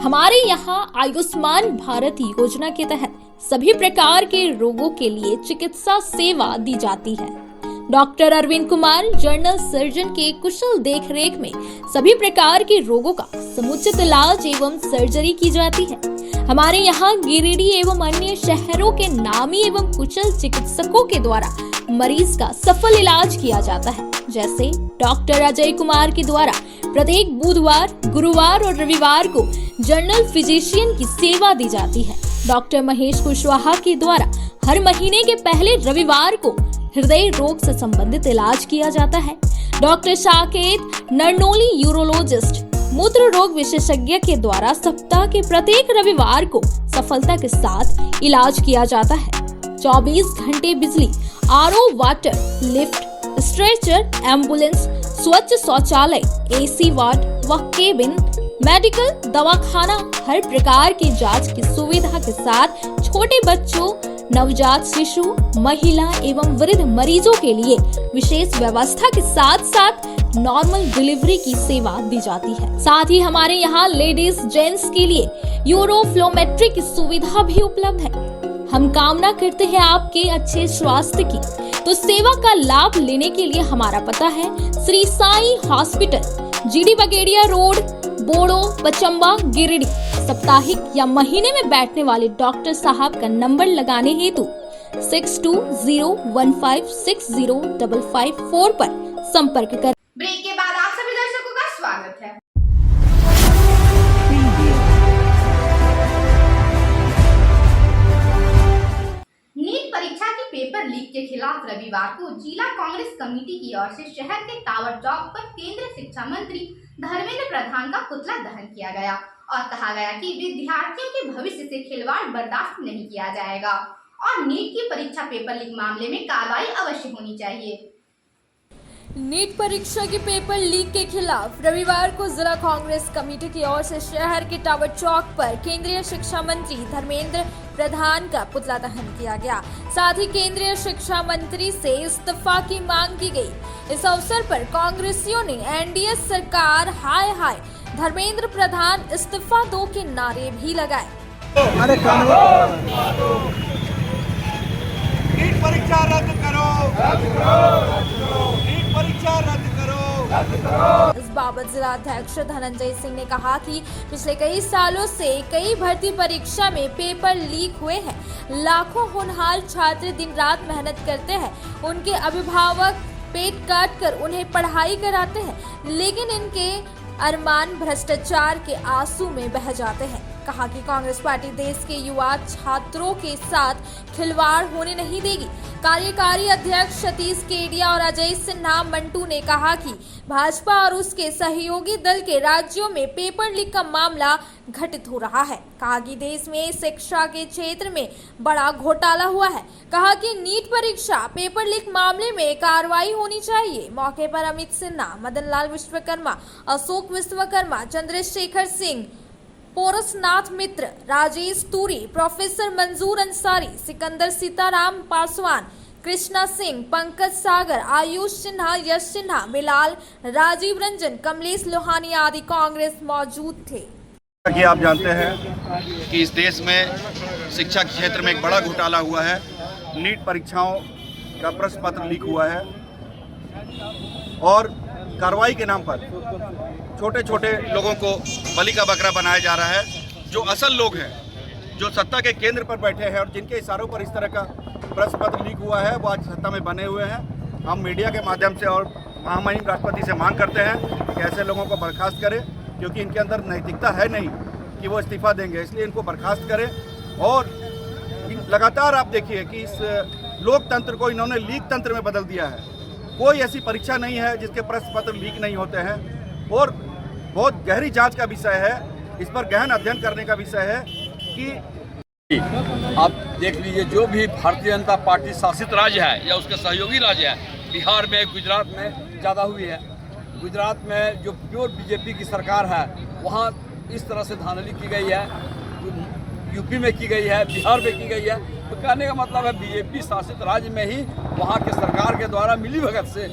हमारे यहाँ आयुष्मान भारत योजना के तहत सभी प्रकार के रोगों के लिए चिकित्सा सेवा दी जाती है। Doctor Arvind Kumar, general surgeon के कुशल देखरेख में सभी प्रकार के रोगों का समुचित इलाज एवं सर्जरी की जाती है। हमारे यहाँ गिरिडीह एवं अन्य शहरों के नामी एवं कुशल चिकित्सकों के द्वारा मरीज का सफल इलाज किया जाता है। जैसे डॉक्टर अजय कुमार के द्वारा प्रत्येक बुधवार, गुरुवार और रविवार को जनरल फिजिशियन की सेवा दी जाती है। डॉक्टर महेश कुशवाहा के द्वारा हर महीने के पहले रविवार को हृदय रोग से संबंधित इलाज किया जाता है। डॉक्टर साकेत नरनोली यूरोलॉजिस्ट मूत्र रोग विशेषज्ञ के द्वारा सप्ताह के प्रत्येक रविवार को सफलता के साथ इलाज किया जाता है। 24 घंटे बिजली, RO water, lift, stretcher, ambulance, स्वच्छ शौचालय, AC वार्ड व केबिन, मेडिकल, दवाखाना, हर प्रकार की जांच की सुविधा के साथ छोटे बच्चों, नवजात शिशु, महिला एवं वृद्ध मरीजों के लिए विशेष व्यवस्था के साथ साथ नॉर्मल डिलीवरी की सेवा दी जाती है। साथ ही हमारे यहाँ लेडीज जेंट्स के लिए यूरोफ्लोमेट्री की सुविधा भी उपलब्ध है। हम कामना करते हैं आपके अच्छे स्वास्थ्य की, तो सेवा का लाभ लेने के लिए हमारा पता है श्री साई हॉस्पिटल, GD बगेड़िया रोड, बोड़ो, पचम्बा, गिरिडीह। साप्ताहिक या महीने में बैठने वाले डॉक्टर साहब का नंबर लगाने हेतु 6201560554 पर संपर्क कर। ब्रेक के बाद आप सभी दर्शकों का स्वागत है। नीट परीक्षा के पेपर लीक के खिलाफ रविवार को जिला कांग्रेस कमेटी की ओर से शहर के टावर चौक पर केंद्रीय शिक्षा मंत्री धर्मेंद्र प्रधान का पुतला दहन किया गया और कहा गया कि विद्यार्थियों के भविष्य से खिलवाड़ बर्दाश्त नहीं किया जाएगा और नीट की परीक्षा पेपर लीक मामले में कार्रवाई अवश्य होनी चाहिए। नीट परीक्षा के पेपर लीक के खिलाफ रविवार को जिला कांग्रेस कमेटी की ओर से शहर के टावर चौक पर केंद्रीय शिक्षा मंत्री धर्मेंद्र प्रधान का पुतला दहन किया गया। साथ ही केंद्रीय शिक्षा मंत्री से इस्तीफा की मांग की गई। इस अवसर पर कांग्रेसियों ने एनडीए सरकार हाय हाय, धर्मेंद्र प्रधान इस्तीफा दो के नारे भी लगाए। नीट परीक्षा रद्द करो, नीट परीक्षा रद्द करो। इस बाबत जिलाध्यक्ष धनंजय सिंह ने कहा कि पिछले कई सालों से कई भर्ती परीक्षा में पेपर लीक हुए हैं। लाखों होनहार छात्र दिन रात मेहनत करते हैं, उनके अभिभावक पेट काट कर उन्हें पढ़ाई कराते हैं, लेकिन इनके अरमान भ्रष्टाचार के आंसू में बह जाते हैं। कहा कि कांग्रेस पार्टी देश के युवा छात्रों के साथ खिलवाड़ होने नहीं देगी। कार्यकारी अध्यक्ष सतीश केडिया और अजय सिन्हा मंटू ने कहा कि भाजपा और उसके सहयोगी दल के राज्यों में पेपर लीक का मामला घटित हो रहा है। कहा कि देश में शिक्षा के क्षेत्र में बड़ा घोटाला हुआ है। कहा कि नीट परीक्षा पेपर लीक मामले में कार्रवाई होनी चाहिए। मौके पर अमित सिन्हा, मदन लाल विश्वकर्मा, अशोक विश्वकर्मा, चंद्रशेखर सिंह, पोरसनाथ मित्र, राजेश तूरी, प्रोफेसर मंजूर अंसारी, सिकंदर सीताराम पासवान, कृष्णा सिंह, पंकज सागर, आयुष सिन्हा, यश सिन्हा, बिलाल, राजीव रंजन, कमलेश लोहानी आदि कांग्रेस मौजूद थे। कि आप जानते हैं कि इस देश में शिक्षा के क्षेत्र में एक बड़ा घोटाला हुआ है। नीट परीक्षाओं का प्रश्न पत्र लीक हुआ है और कार्रवाई के नाम पर छोटे छोटे लोगों को बलि का बकरा बनाया जा रहा है। जो असल लोग हैं, जो सत्ता के केंद्र पर बैठे हैं और जिनके इशारों पर इस तरह का प्रश्न पत्र लीक हुआ है, वो आज सत्ता में बने हुए हैं। हम मीडिया के माध्यम से और महामहिम राष्ट्रपति से मांग करते हैं कि ऐसे लोगों को बर्खास्त करें, क्योंकि इनके अंदर नैतिकता है नहीं कि वो इस्तीफा देंगे, इसलिए इनको बर्खास्त करें। और लगातार आप देखिए कि इस लोकतंत्र को इन्होंने लीक तंत्र में बदल दिया है। कोई ऐसी परीक्षा नहीं है जिसके प्रश्न पत्र लीक नहीं होते हैं और बहुत गहरी जांच का विषय है, इस पर गहन अध्ययन करने का विषय है कि आप देख लीजिए, जो भी भारतीय जनता पार्टी शासित राज्य है या उसके सहयोगी राज्य है, बिहार में, गुजरात में ज़्यादा हुई है। गुजरात में जो प्योर बीजेपी की सरकार है, वहाँ इस तरह से धांधली की गई है, यूपी में की गई है, बिहार में की गई है। तो कहने का मतलब है बीजेपी शासित राज्य में ही वहाँ के सरकार के द्वारा मिलीभगत से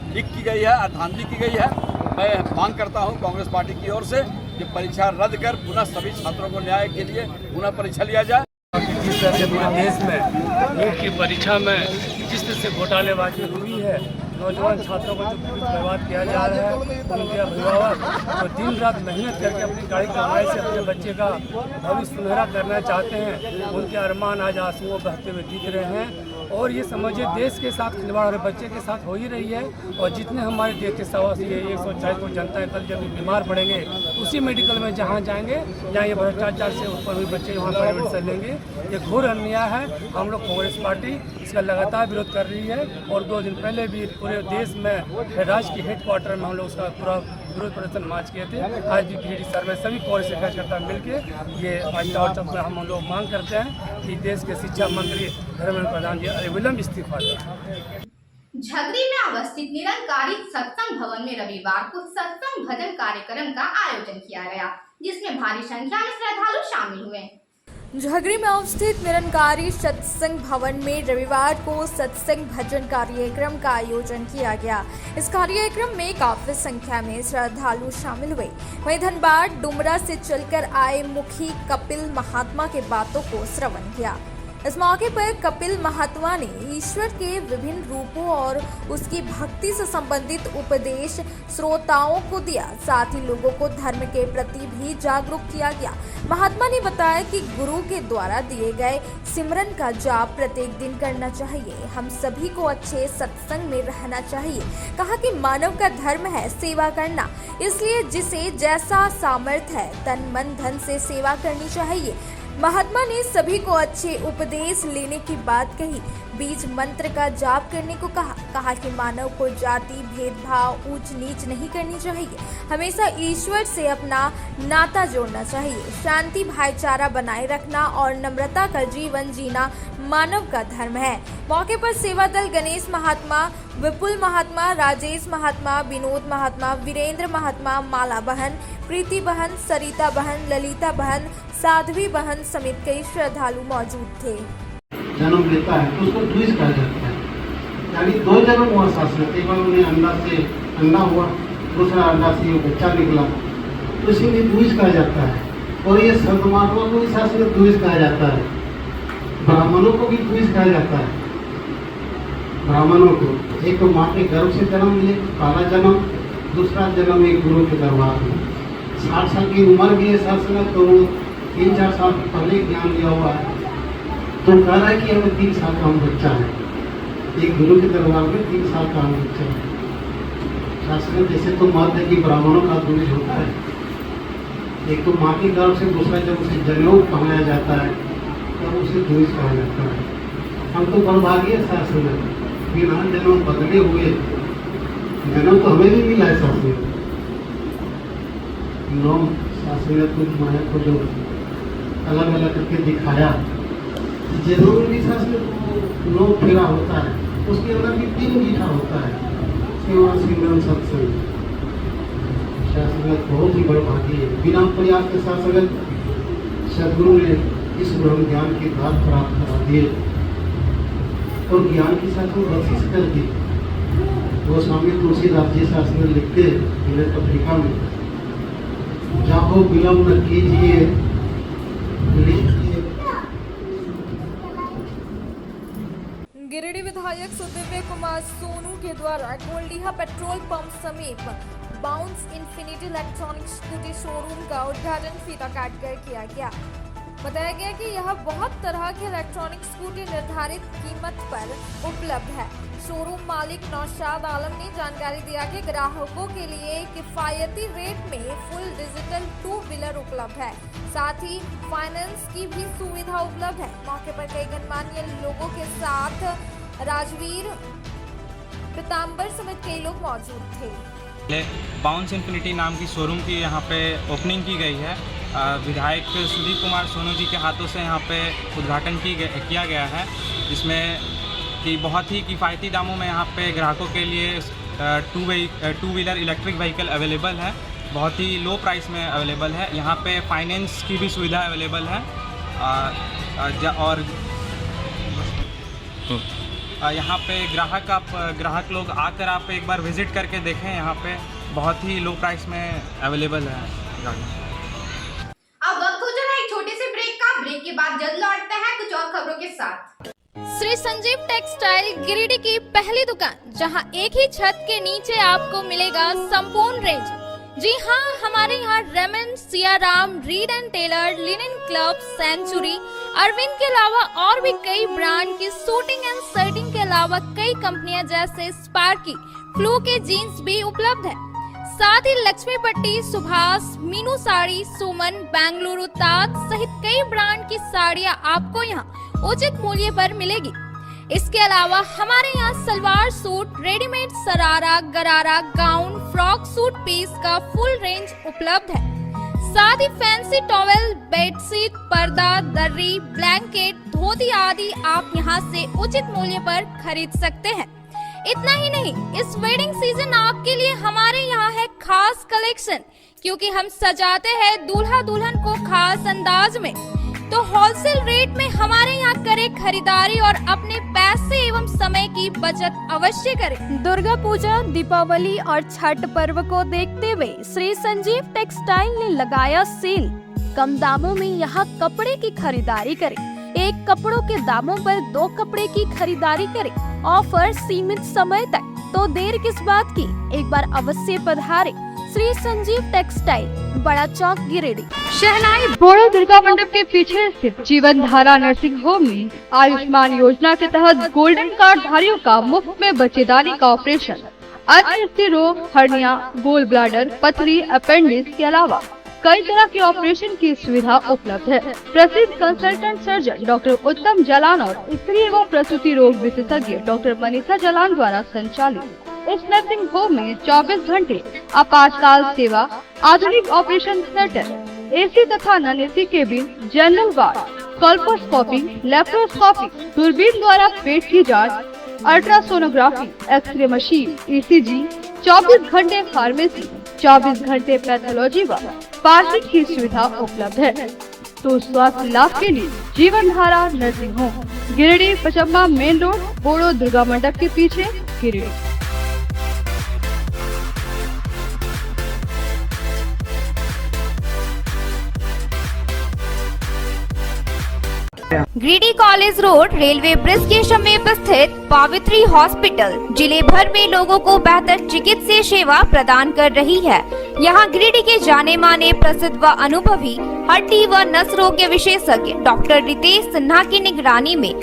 लीक की गई है और धांधली की गई है। मैं मांग करता हूँ कांग्रेस पार्टी की ओर से कि परीक्षा रद्द कर पुनः सभी छात्रों को न्याय के लिए पुनः परीक्षा लिया जाए। जिस तरह से पूरे देश में नीट की परीक्षा में जिस तरह से घोटालेबाजी हुई है, नौजवान छात्रों को जो बर्बाद किया जा रहा है, उनके अभिभावक तो दिन रात मेहनत करके अपनी गाड़ी कमाई से अपने बच्चे का भविष्य सुनहरा करना चाहते हैं, उनके अरमान आज आंसुओं बहते हुए दिख रहे हैं। और ये समझिए देश के साथ खिलवाड़ हमारे बच्चे के साथ हो ही रही है। और जितने हमारे देश के 140 को जनता है, कल जब बीमार पड़ेंगे उसी मेडिकल में जहाँ जाएंगे जहाँ ये भ्रष्टाचार से ऊपर हुए बच्चे वहाँ प्राइवेट से लेंगे। ये घोर अन्याय है। हम लोग कांग्रेस पार्टी इसका लगातार विरोध कर रही है और 2 दिन पहले भी पूरे देश में राज्य के हेडक्वार्टर में हम लोग उसका पूरा विरोध प्रदर्शन मार्च किए थे। आज भी बीजेडी सर में सभी कांग्रेस कार्यकर्ता मिलकर ये आज टावर चौक में हम लोग मांग करते हैं कि देश के शिक्षा मंत्री धर्मेंद्र प्रधान जी विलंब इस्तीफा दें। झगड़ी में अवस्थित निरंकारी सत्संग भवन में रविवार को सत्संग भजन कार्यक्रम का आयोजन किया गया, जिसमें भारी संख्या में श्रद्धालु शामिल हुए। झगड़ी में अवस्थित निरंकारी सत्संग भवन में रविवार को सत्संग भजन कार्यक्रम का आयोजन किया गया। इस कार्यक्रम में काफी संख्या में श्रद्धालु शामिल हुए। वहीं धनबाद डुमरा से चलकर आए मुखी कपिल महात्मा के बातों को श्रवण किया। इस मौके पर कपिल महात्मा ने ईश्वर के विभिन्न रूपों और उसकी भक्ति से संबंधित उपदेश श्रोताओं को दिया। साथ ही लोगों को धर्म के प्रति भी जागरूक किया गया। महात्मा ने बताया कि गुरु के द्वारा दिए गए सिमरन का जाप प्रत्येक दिन करना चाहिए। हम सभी को अच्छे सत्संग में रहना चाहिए। कहा कि मानव का धर्म है सेवा करना, इसलिए जिसे जैसा सामर्थ्य है तन मन धन से सेवा करनी चाहिए। महात्मा ने सभी को अच्छे उपदेश लेने की बात कही। बीज मंत्र का जाप करने को कहा कि मानव को जाति भेदभाव ऊंच नीच नहीं करनी चाहिए। हमेशा ईश्वर से अपना नाता जोड़ना चाहिए। शांति भाईचारा बनाए रखना और नम्रता का जीवन जीना मानव का धर्म है। मौके पर सेवा दल गणेश महात्मा, विपुल महात्मा, राजेश महात्मा, विनोद महात्मा, वीरेंद्र महात्मा, माला बहन, प्रीति बहन, सरिता बहन, ललिता बहन, साध्वी बहन समेत कई श्रद्धालु मौजूद थे। जन्म लेता है तो उसको ट्विस्ट कहा जाता है, यानी 2 जन्म हुआ सांस में। एक बार उन्हें अंडा से अंडा हुआ, दूसरा अंडा से ये बच्चा निकला, तो इसीलिए ट्विस्ट कहा जाता है। और ये संत महात्मा को भी सांस में ट्विस्ट कहा जाता है, ब्राह्मणों को भी ट्विस्ट कहा जाता है। ब्राह्मणों को एक तो माँ के गर्भ से जन्म लिए, पहला जन्म, दूसरा जन्म एक गुरु के दरबार में। 60 साल की उम्र भी है साथ संगत, तो वो 3-4 साल पहले ज्ञान लिया हुआ है, तो कह रहा है कि हमें 3 साल का हम बच्चा है। एक गुरु के दरबार में 3 साल का हम बच्चा है। शास्त्र जैसे तो मत है कि ब्राह्मणों का द्वेष होता है, एक तो माँ के गर्भ से, दूसरा जब उसे जनेऊ पहनाया जाता है तब उसे द्वेष कहा जाता है। हम तो बर्भाग्य शास्त्र में बिना जन्म बदले हुए, जन्म तो हमें भी मिला है शास्त्र में। नौ शास्त्र ने कुछ माया को जो अलग अलग करके दिखाया, जन्म में भी शास्त्र 9 फेरा होता है, उसके अंदर भी 3 गीठा होता है, सेवा सिमरन सत्संग। शास्त्र बहुत ही बड़ा भागी है। बिना प्रयास के साथ अगर सदगुरु ने इस ब्रह्म ज्ञान के द्वार प्राप्त करा दिए और ज्ञान के साथ वो बख्शिश कर दी। वो स्वामी तुलसीदास जी शास्त्र में लिखते हैं पत्रिका में, जाको विलम्ब न कीजिए, लिखिए। गिरिडीह विधायक सुदिव्य कुमार सोनू के द्वारा गोल्डीहा पेट्रोल पंप समीप bounce infinity electronic scooty showroom का उद्घाटन फीता काटकर किया गया। बताया गया कि यह बहुत तरह के इलेक्ट्रॉनिक स्कूटी निर्धारित कीमत पर उपलब्ध है। शोरूम मालिक नौशाद आलम ने जानकारी दिया कि ग्राहकों के लिए किफायती रेट में फुल डिजिटल 2 व्हीलर उपलब्ध है, साथ ही फाइनेंस की भी सुविधा उपलब्ध है। मौके पर कई गणमान्य लोगों के साथ राजवीर पीताम्बर समेत कई लोग मौजूद थे। बाउंस इन्फिनिटी नाम की शोरूम की यहाँ पे ओपनिंग की गई है। विधायक सुदीप कुमार सोनू जी के हाथों से यहाँ पे उद्घाटन किया गया है, जिसमें कि बहुत ही किफ़ायती दामों में यहाँ पे ग्राहकों के लिए 2 व्हीलर इलेक्ट्रिक व्हीकल अवेलेबल है, बहुत ही लो प्राइस में अवेलेबल है। यहाँ पे फाइनेंस की भी सुविधा अवेलेबल है और यहाँ पे ग्राहक लोग आकर आप एक बार विजिट करके देखें, यहाँ पे बहुत ही लो प्राइस में अवेलेबल है। अब वक्त हो चला एक छोटे से ब्रेक का। ब्रेक के बाद जल्द लौटते हैं कुछ और खबरों के साथ। श्री संजीव टेक्सटाइल गिरिडीह की पहली दुकान, जहां एक ही छत के नीचे आपको मिलेगा संपूर्ण रेंज। जी हाँ, हमारे यहाँ Raymond, Siyaram, Reid and Taylor, linen club, century, Arvind के अलावा और भी कई ब्रांड की सूटिंग एंड शर्टिंग के अलावा कई कंपनियां जैसे स्पार्की, फ्लू के जीन्स भी उपलब्ध है। साथ ही लक्ष्मी पट्टी, सुभाष, मीनू साड़ी, सुमन, बेंगलुरु ताज सहित कई ब्रांड की साड़ियां आपको यहाँ उचित मूल्य पर मिलेगी। इसके अलावा हमारे यहाँ सलवार सूट, रेडीमेड सरारा, गरारा, गाउन, फ्रॉक सूट पीस का फुल रेंज उपलब्ध है। साथ ही फैंसी टॉवेल, बेडशीट, पर्दा, दर्री, ब्लैंकेट, धोती आदि आप यहाँ से उचित मूल्य पर खरीद सकते हैं। इतना ही नहीं, इस वेडिंग सीजन आपके लिए हमारे यहाँ है खास कलेक्शन, क्योंकि हम सजाते हैं दूल्हा दुल्हन को खास अंदाज में। तो होलसेल रेट में हमारे यहाँ करें खरीदारी और अपने पैसे एवं समय की बचत अवश्य करें। दुर्गा पूजा, दीपावली और छठ पर्व को देखते हुए श्री संजीव टेक्सटाइल ने लगाया सेल। कम दामों में यहाँ कपड़े की खरीदारी करें। एक कपड़ों के दामों पर 2 कपड़े की खरीदारी करें। ऑफर सीमित समय तक, तो देर किस बात की, एक बार अवश्य पधारें। श्री संजीव टेक्सटाइल, बड़ा चौक, गिरिडीह। शहनाई बोड़ो दुर्गा मंडप के पीछे स्थित जीवन धारा नर्सिंग होम में आयुष्मान योजना के तहत गोल्डन कार्ड धारियों का मुफ्त में बच्चेदानी का ऑपरेशन, अन्य रोग, हर्निया, गोल ब्लैडर, पथरी, अपेंडिक्स के अलावा कई तरह के ऑपरेशन की सुविधा उपलब्ध है। प्रसिद्ध कंसल्टेंट सर्जन डॉक्टर उत्तम जलान और स्त्री एवं प्रसूति रोग विशेषज्ञ डॉक्टर मनीषा जलान द्वारा संचालित इस नर्सिंग होम में 24 घंटे आपातकाल सेवा, आधुनिक ऑपरेशन थिएटर, एसी तथा non AC cabin, general ward, colposcopy, laparoscopy, दूरबीन द्वारा पेट की जांच, अल्ट्रासोनोग्राफी, एक्सरे मशीन, ईसीजी, 24 घंटे फार्मेसी, 24 घंटे पैथोलॉजी व पार्किंग की सुविधा उपलब्ध है। तो स्वास्थ्य लाभ के लिए Jeevan Dhara nursing home, Giridih, Pachamba main road, Bodo Durga मंडप के पीछे, Giridih. Giridih college road railway bridge के समीप स्थित पावित्री हॉस्पिटल जिले भर में लोगों को बेहतर चिकित्सीय सेवा प्रदान कर रही है। यहाँ गिरिडीह के जाने माने प्रसिद्ध व अनुभवी हड्डी व नस रोग के विशेषज्ञ डॉक्टर रितेश सिन्हा की निगरानी में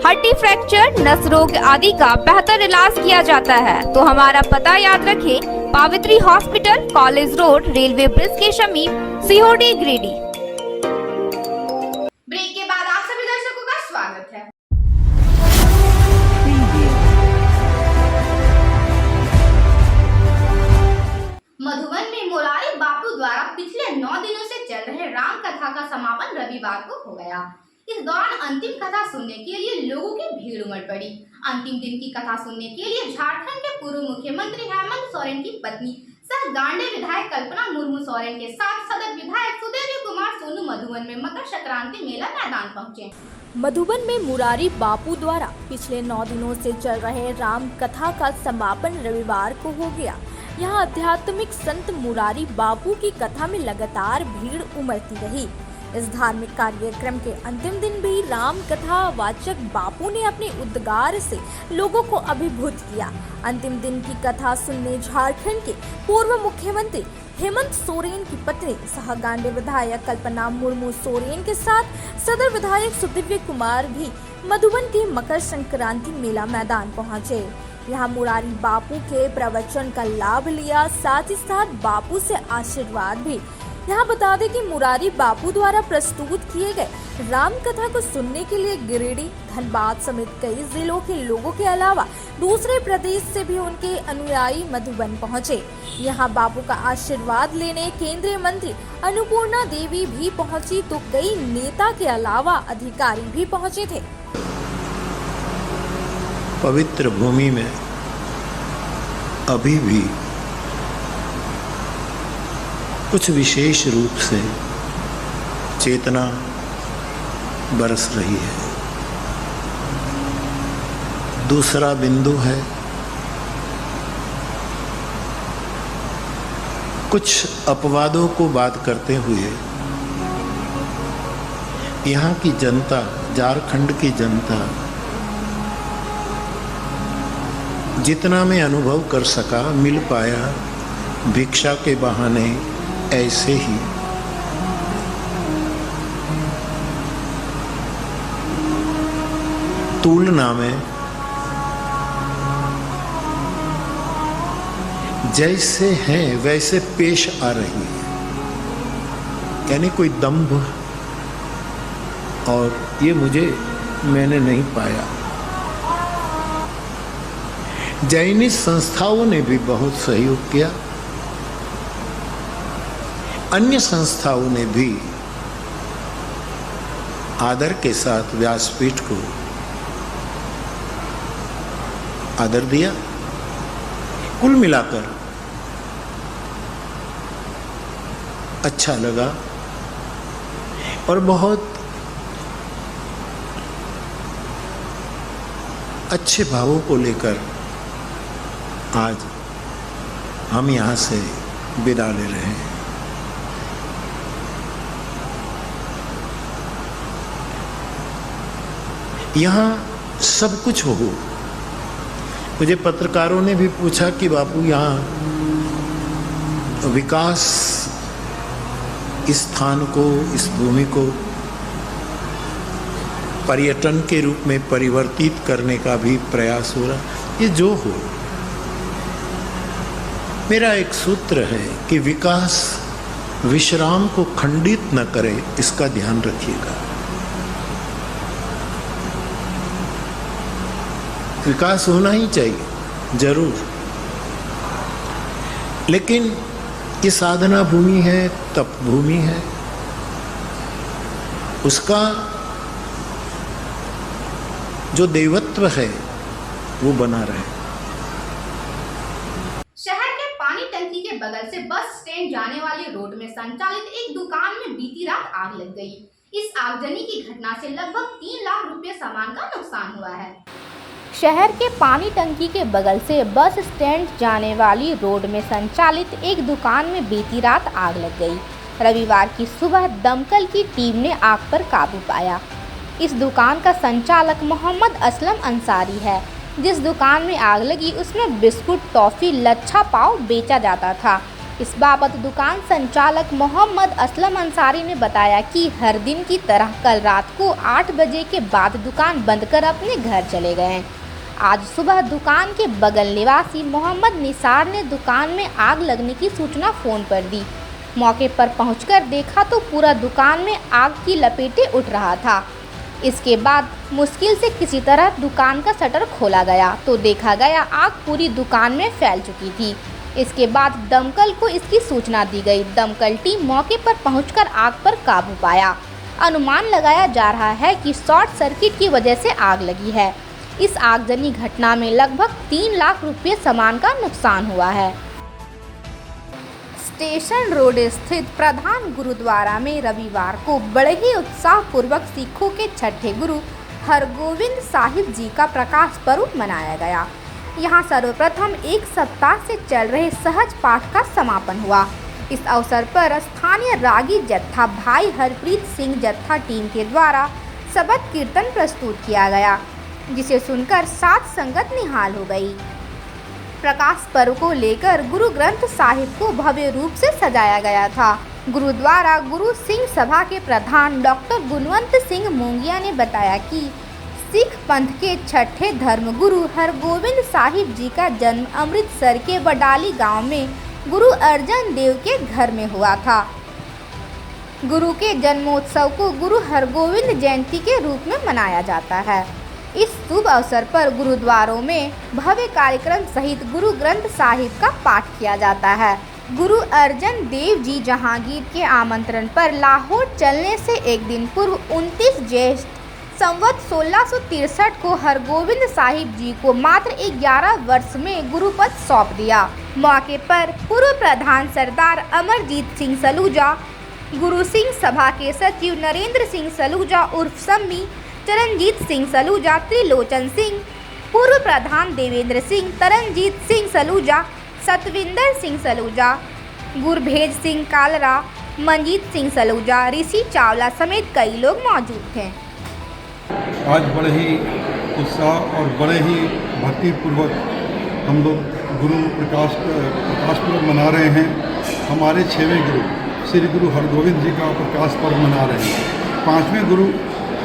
हड्डी फ्रैक्चर, नस रोग आदि का बेहतर इलाज किया जाता है। तो हमारा पता याद रखें, Pavitri hospital, college road, railway bridge के समीप, सीहोडी, गिरिडीह। ब्रेक के बाद आप सभी दर्शकों का स्वागत है। मधुबन में मुरारी बापू द्वारा पिछले 9 दिनों से चल रहे राम कथा का समापन रविवार को हो गया। इस दौरान अंतिम कथा सुनने के लिए लोगों की भीड़ उमड़ पड़ी। अंतिम दिन की कथा सुनने के लिए झारखंड के पूर्व मुख्यमंत्री हेमंत सोरेन की पत्नी सह गांडे विधायक कल्पना मुर्मू सोरेन के साथ सदर विधायक सुदेवी कुमार सोनू मधुबन में मकर संक्रांति मेला मैदान पहुंचे। मधुबन में मुरारी बापू द्वारा पिछले 9 दिनों से चल रहे राम कथा का समापन रविवार को हो गया। यहाँ आध्यात्मिक संत मुरारी बापू की कथा में लगातार भीड़ उमड़ती रही। इस धार्मिक कार्यक्रम के अंतिम दिन भी राम कथा वाचक बापू ने अपने उद्गार से लोगों को अभिभूत किया। अंतिम दिन की कथा सुनने झारखंड के पूर्व मुख्यमंत्री हेमंत सोरेन की पत्नी सह गांडे विधायक कल्पना मुर्मू सोरेन के साथ सदर विधायक सुदेवी कुमार भी मधुबन के मकर संक्रांति मेला मैदान पहुंचे। यहाँ मुरारी बापू के प्रवचन का लाभ लिया, साथ ही साथ बापू से आशीर्वाद भी। यहाँ बता दें कि मुरारी बापू द्वारा प्रस्तुत किए गए राम कथा को सुनने के लिए गिरिडीह, धनबाद समेत कई जिलों के लोगों के अलावा दूसरे प्रदेश से भी उनके अनुयायी मधुबन पहुंचे। यहाँ बापू का आशीर्वाद लेने केंद्रीय मंत्री अन्नपूर्णा देवी भी पहुंची, तो कई नेता के अलावा अधिकारी भी पहुंचे थे। पवित्र भूमि में अभी भी कुछ विशेष रूप से चेतना बरस रही है। दूसरा बिंदु है, कुछ अपवादों को बात करते हुए यहाँ की जनता, झारखंड की जनता जितना मैं अनुभव कर सका, मिल पाया, भिक्षा के बहाने ऐसे ही तुलना में जैसे हैं वैसे पेश आ रही है। यानी कोई दंभ और ये मैंने नहीं पाया। जैनी संस्थाओं ने भी बहुत सहयोग किया, अन्य संस्थाओं ने भी आदर के साथ व्यासपीठ को आदर दिया। कुल मिलाकर अच्छा लगा और बहुत अच्छे भावों को लेकर आज हम यहाँ से विदा ले रहे हैं। यहाँ सब कुछ हो। मुझे पत्रकारों ने भी पूछा कि बापू यहाँ विकास, इस स्थान को, इस भूमि को पर्यटन के रूप में परिवर्तित करने का भी प्रयास हो रहा। ये जो हो, मेरा एक सूत्र है कि विकास विश्राम को खंडित न करे, इसका ध्यान रखिएगा। विकास होना ही चाहिए जरूर, लेकिन ये साधना भूमि है, तप भूमि है, उसका जो देवत्व है वो बना रहे। शहर के पानी टंकी के बगल से बस स्टैंड जाने वाली रोड में संचालित एक दुकान में बीती रात आग लग गई। इस आगजनी की घटना से लगभग 3 लाख रुपए सामान का नुकसान हुआ है। शहर के पानी टंकी के बगल से बस स्टैंड जाने वाली रोड में संचालित एक दुकान में बीती रात आग लग गई। रविवार की सुबह दमकल की टीम ने आग पर काबू पाया। इस दुकान का संचालक मोहम्मद असलम अंसारी है। जिस दुकान में आग लगी उसमें बिस्कुट, टॉफ़ी, लच्छा पाव बेचा जाता था। इस बाबत दुकान संचालक मोहम्मद असलम अंसारी ने बताया कि हर दिन की तरह कल रात को 8 बजे के बाद दुकान बंद कर अपने घर चले गए। आज सुबह दुकान के बगल निवासी मोहम्मद निसार ने दुकान में आग लगने की सूचना फ़ोन पर दी। मौके पर पहुंचकर देखा तो पूरा दुकान में आग की लपेटें उठ रहा था। इसके बाद मुश्किल से किसी तरह दुकान का शटर खोला गया तो देखा गया आग पूरी दुकान में फैल चुकी थी। इसके बाद दमकल को इसकी सूचना दी गई। दमकल टीम मौके पर पहुंचकर आग पर काबू पाया। अनुमान लगाया जा रहा है कि शॉर्ट सर्किट की वजह से आग लगी है। इस आगजनी घटना में लगभग 3 लाख रुपये सामान का नुकसान हुआ है। स्टेशन रोड स्थित प्रधान गुरुद्वारा में रविवार को बड़े ही उत्साहपूर्वक सिखों के छठे गुरु हरगोविंद साहिब जी का प्रकाश पर्व मनाया गया। यहाँ सर्वप्रथम एक सप्ताह से चल रहे सहज पाठ का समापन हुआ। इस अवसर पर स्थानीय रागी जत्था भाई हरप्रीत सिंह जत्था टीम के द्वारा शबद कीर्तन प्रस्तुत किया गया, जिसे सुनकर साध संगत निहाल हो गई। प्रकाश पर्व को लेकर गुरु ग्रंथ साहिब को भव्य रूप से सजाया गया था। गुरुद्वारा गुरु सिंह सभा के प्रधान डॉक्टर गुणवंत सिंह मोंगिया ने बताया कि सिख पंथ के छठे धर्मगुरु हरगोविंद साहिब जी का जन्म अमृतसर के वडाली गांव में गुरु अर्जन देव के घर में हुआ था। गुरु के जन्मोत्सव को गुरु हरगोविंद जयंती के रूप में मनाया जाता है। इस शुभ अवसर पर गुरुद्वारों में भव्य कार्यक्रम सहित गुरु ग्रंथ साहिब का पाठ किया जाता है। गुरु अर्जन देव जी जहांगीर के आमंत्रण पर लाहौर चलने से एक दिन पूर्व 29 ज्येष्ठ संवत 1663 को हरगोविंद साहिब जी को मात्र 11 वर्ष में गुरुपद सौंप दिया। मौके पर पूर्व प्रधान सरदार अमरजीत सिंह सलूजा, गुरु सिंह सभा के सचिव नरेंद्र सिंह सलूजा उर्फ सम्मी, चरणजीत सिंह सलूजा, त्रिलोचन सिंह, पूर्व प्रधान देवेंद्र सिंह, तरनजीत सिंह सलूजा, सतविंदर सिंह सलूजा, गुरभेज सिंह कालरा, मंजीत सिंह सलूजा, ऋषि चावला समेत कई लोग मौजूद थे। आज बड़े ही उत्साह और बड़े ही भक्तिपूर्वक हम लोग गुरु प्रकाश पर्व मना रहे हैं। हमारे 6वें गुरु श्री गुरु हरगोविंद जी का प्रकाश पर्व मना रहे हैं। 5वें गुरु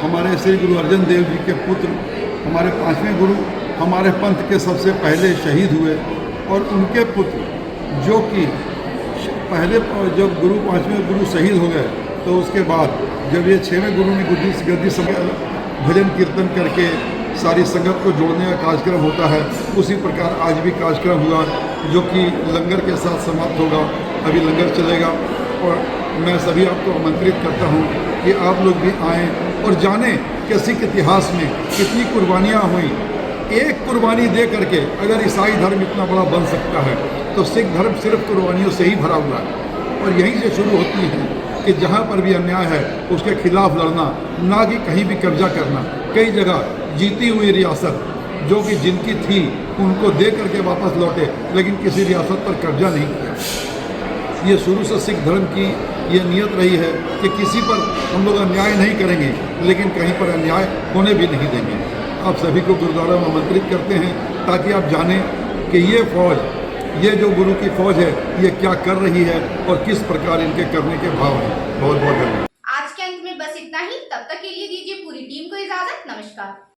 हमारे श्री गुरु अर्जन देव जी के पुत्र, हमारे 5वें गुरु हमारे पंथ के सबसे पहले शहीद हुए और उनके पुत्र जो कि पहले जब गुरु 5वें गुरु शहीद हो गए तो उसके बाद जब ये 6वें गुरु ने गद्दी समय भजन कीर्तन करके सारी संगत को जोड़ने का कार्यक्रम होता है, उसी प्रकार आज भी कार्यक्रम हुआ जो कि लंगर के साथ समाप्त होगा। अभी लंगर चलेगा और मैं सभी आपको आमंत्रित करता हूँ कि आप लोग भी आएँ और जानें कि सिख इतिहास में कितनी कुर्बानियाँ हुई। एक कुर्बानी दे करके अगर ईसाई धर्म इतना बड़ा बन सकता है तो सिख धर्म सिर्फ कुर्बानियों से ही भरा हुआ है और यहीं से शुरू होती है कि जहाँ पर भी अन्याय है उसके खिलाफ लड़ना, ना कि कहीं भी कब्जा करना। कई जगह जीती हुई रियासत जो कि जिनकी थी उनको दे करके वापस लौटे, लेकिन किसी रियासत पर कब्जा नहीं किया। ये शुरू से सिख धर्म की ये नियत रही है कि किसी पर हम लोग अन्याय नहीं करेंगे, लेकिन कहीं पर अन्याय होने भी नहीं देंगे। आप सभी को गुरुद्वारा में आमंत्रित करते हैं ताकि आप जानें कि ये फौज, ये जो गुरु की फौज है, ये क्या कर रही है और किस प्रकार इनके करने के भाव हैं। बहुत बहुत धन्यवाद। आज के अंत में बस इतना ही। तब तक के लिए दीजिए पूरी टीम को इजाजत। नमस्कार।